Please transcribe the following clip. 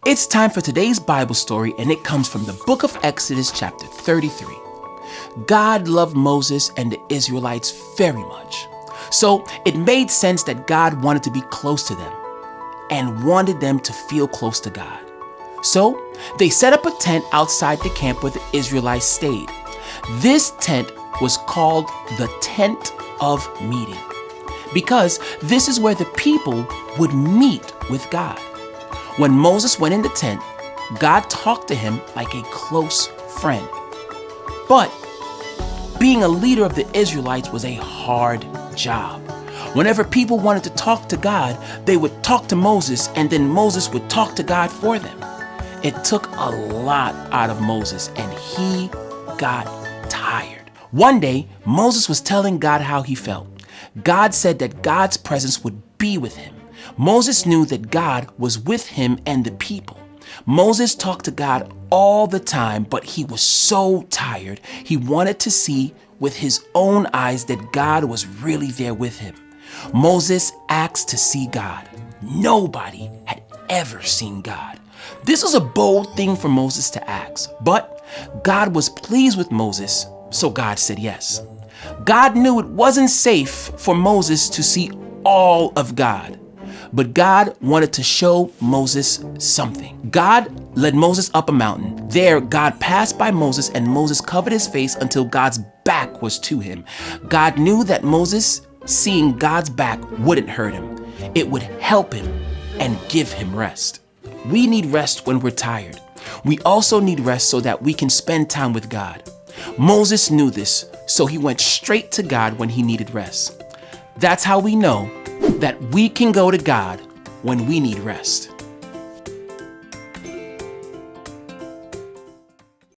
It's time for today's Bible story, and it comes from the book of Exodus, chapter 33. God loved Moses and the Israelites very much. So it made sense that God wanted to be close to them and wanted them to feel close to God. So they set up a tent outside the camp where the Israelites stayed. This tent was called the Tent of Meeting because this is where the people would meet with God. When Moses went in the tent, God talked to him like a close friend. But being a leader of the Israelites was a hard job. Whenever people wanted to talk to God, they would talk to Moses, and then Moses would talk to God for them. It took a lot out of Moses, and he got tired. One day, Moses was telling God how he felt. God said that God's presence would be with him. Moses knew that God was with him and the people. Moses talked to God all the time, but he was so tired. He wanted to see with his own eyes that God was really there with him. Moses asked to see God. Nobody had ever seen God. This was a bold thing for Moses to ask, but God was pleased with Moses, so God said yes. God knew it wasn't safe for Moses to see all of God, but God wanted to show Moses something. God led Moses up a mountain. There, God passed by Moses, and Moses covered his face until God's back was to him. God knew that Moses seeing God's back wouldn't hurt him. It would help him and give him rest. We need rest when we're tired. We also need rest so that we can spend time with God. Moses knew this, so he went straight to God when he needed rest. That's how we know that we can go to God when we need rest.